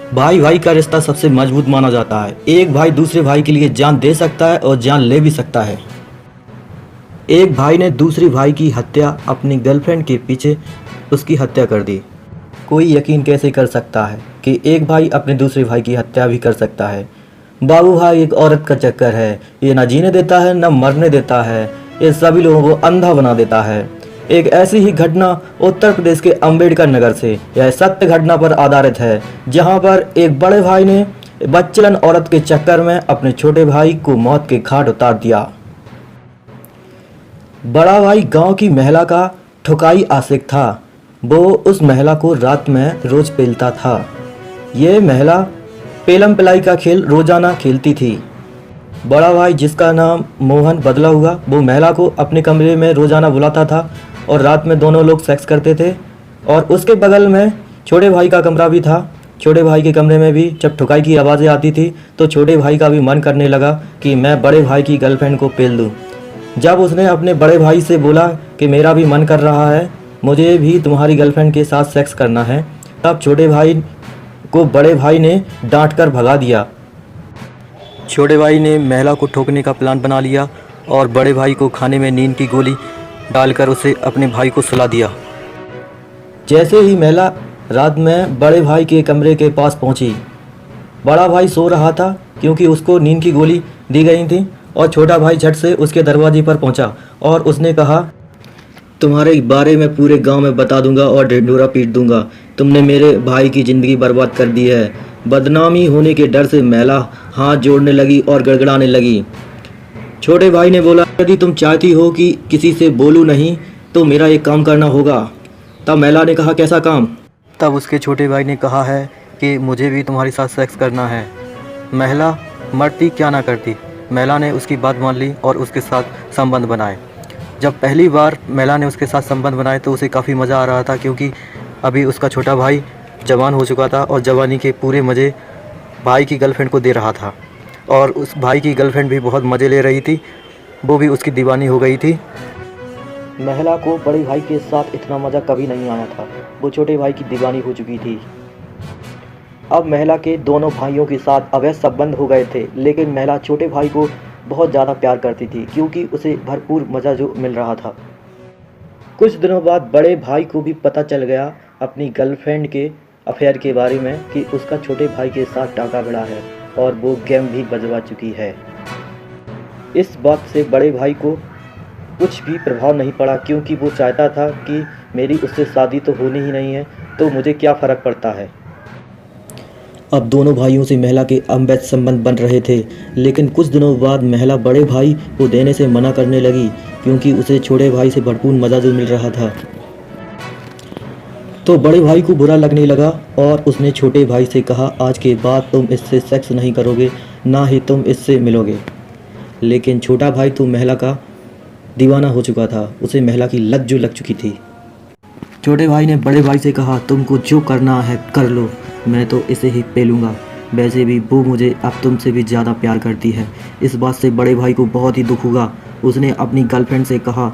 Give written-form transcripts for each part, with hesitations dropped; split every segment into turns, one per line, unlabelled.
भाई भाई का रिश्ता सबसे मजबूत माना जाता है। एक भाई दूसरे भाई के लिए जान दे सकता है और जान ले भी सकता है। एक भाई ने दूसरी भाई की हत्या अपनी गर्लफ्रेंड के पीछे उसकी हत्या कर दी। कोई यकीन कैसे कर सकता है कि एक भाई अपने दूसरे भाई की हत्या भी कर सकता है। बाबू भाई एक औरत का चक्कर है, ये ना जीने देता है ना मरने देता है, ये सभी लोगों को अंधा बना देता है। एक ऐसी ही घटना उत्तर प्रदेश के अंबेडकर नगर से यह सत्य घटना पर आधारित है, जहां पर एक बड़े भाई ने बच्चलन औरत के चक्कर में अपने छोटे भाई को मौत के घाट उतार दिया। बड़ा भाई गांव की महिला का ठुकाई आशिक था। वो उस महिला को रात में रोज पेलता था। ये महिला पेलम पिलाई का खेल रोजाना खेलती थी। बड़ा भाई जिसका नाम मोहन बदला हुआ, वो महिला को अपने कमरे में रोजाना बुलाता था और रात में दोनों लोग सेक्स करते थे। और उसके बगल में छोटे भाई का कमरा भी था। छोटे भाई के कमरे में भी जब ठुकाई की आवाज़ें आती थी तो छोटे भाई का भी मन करने लगा कि मैं बड़े भाई की गर्लफ्रेंड को पेल दूँ। जब उसने अपने बड़े भाई से बोला कि मेरा भी मन कर रहा है, मुझे भी तुम्हारी गर्लफ्रेंड के साथ सेक्स करना है, तब छोटे भाई को बड़े भाई ने डांट कर भगा दिया। छोटे भाई ने महिला को ठोकने का प्लान बना लिया और बड़े भाई को खाने में नींद की गोली डालकर उसे अपने भाई को सुला दिया। जैसे ही महिला रात में बड़े भाई के कमरे के पास पहुंची, बड़ा भाई सो रहा था क्योंकि उसको नींद की गोली दी गई थी, और छोटा भाई झट से उसके दरवाजे पर पहुंचा और उसने कहा, तुम्हारे बारे में पूरे गांव में बता दूंगा और ढिंढोरा पीट दूंगा। तुमने मेरे भाई की ज़िंदगी बर्बाद कर दी है। बदनामी होने के डर से महिला हाथ जोड़ने लगी और गड़गड़ाने लगी। छोटे भाई ने बोला, यदि तुम चाहती हो कि किसी से बोलूं नहीं तो मेरा एक काम करना होगा। तब महिला ने कहा, कैसा काम? तब उसके छोटे भाई ने कहा है कि मुझे भी तुम्हारे साथ सेक्स करना है। महिला मरती क्या ना करती। महिला ने उसकी बात मान ली और उसके साथ संबंध बनाए। जब पहली बार महिला ने उसके साथ संबंध बनाए तो उसे काफ़ी मज़ा आ रहा था, क्योंकि अभी उसका छोटा भाई जवान हो चुका था और जवानी के पूरे मज़े भाई की गर्लफ्रेंड को दे रहा था। और उस भाई की गर्लफ्रेंड भी बहुत मज़े ले रही थी, वो भी उसकी दीवानी हो गई थी। महिला को बड़े भाई के साथ इतना मज़ा कभी नहीं आया था, वो छोटे भाई की दीवानी हो चुकी थी। अब महिला के दोनों भाइयों के साथ अवैध संबंध हो गए थे, लेकिन महिला छोटे भाई को बहुत ज़्यादा प्यार करती थी क्योंकि उसे भरपूर मज़ा जो मिल रहा था। कुछ दिनों बाद बड़े भाई को भी पता चल गया अपनी गर्लफ्रेंड के अफेयर के बारे में कि उसका छोटे भाई के साथ टाका भिड़ा है और वो गेम भी बजवा चुकी है। इस बात से बड़े भाई को कुछ भी प्रभाव नहीं पड़ा, क्योंकि वो चाहता था कि मेरी उससे शादी तो होनी ही नहीं है, तो मुझे क्या फ़र्क पड़ता है। अब दोनों भाइयों से महिला के अवैध संबंध बन रहे थे, लेकिन कुछ दिनों बाद महिला बड़े भाई को देने से मना करने लगी क्योंकि उसे छोटे भाई से भरपूर मज़ा जो मिल रहा था। तो बड़े भाई को बुरा लगने लगा और उसने छोटे भाई से कहा, आज के बाद तुम इससे सेक्स नहीं करोगे, ना ही तुम इससे मिलोगे। लेकिन छोटा भाई तो महिला का दीवाना हो चुका था, उसे महिला की लत जो लग चुकी थी। छोटे भाई ने बड़े भाई से कहा, तुमको जो करना है कर लो, मैं तो इसे ही पेलूँगा। वैसे भी वो मुझे अब तुमसे भी ज़्यादा प्यार करती है। इस बात से बड़े भाई को बहुत ही दुख हुआ। उसने अपनी गर्लफ्रेंड से कहा,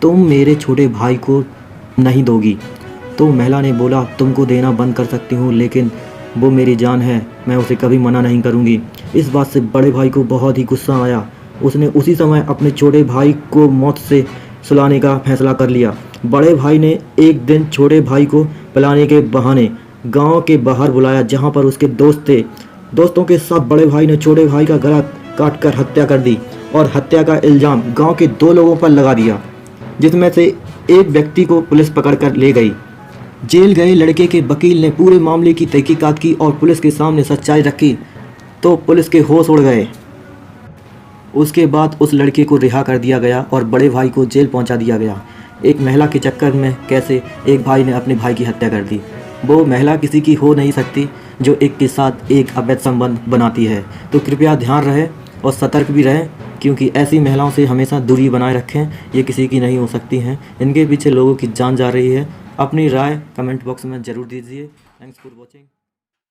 तुम मेरे छोटे भाई को नहीं दोगी? तो महिला ने बोला, तुमको देना बंद कर सकती हूँ, लेकिन वो मेरी जान है, मैं उसे कभी मना नहीं करूँगी। इस बात से बड़े भाई को बहुत ही गुस्सा आया। उसने उसी समय अपने छोटे भाई को मौत से सुलाने का फैसला कर लिया। बड़े भाई ने एक दिन छोटे भाई को पिलाने के बहाने गांव के बाहर बुलाया, जहां पर उसके दोस्त थे। दोस्तों के साथ बड़े भाई ने छोटे भाई का गला काटकर हत्या कर दी और हत्या का इल्ज़ाम गांव के 2 लोगों पर लगा दिया, जिसमें से एक व्यक्ति को पुलिस पकड़कर ले गई। जेल गए लड़के के वकील ने पूरे मामले की तहकीकात की और पुलिस के सामने सच्चाई रखी तो पुलिस के होश उड़ गए। उसके बाद उस लड़के को रिहा कर दिया गया और बड़े भाई को जेल पहुंचा दिया गया। एक महिला के चक्कर में कैसे एक भाई ने अपने भाई की हत्या कर दी। वो महिला किसी की हो नहीं सकती जो एक के साथ एक अवैध संबंध बनाती है। तो कृपया ध्यान रहे और सतर्क भी रहें, क्योंकि ऐसी महिलाओं से हमेशा दूरी बनाए रखें। ये किसी की नहीं हो सकती हैं, इनके पीछे लोगों की जान जा रही है। अपनी राय कमेंट बॉक्स में ज़रूर दीजिए। Thanks for watching.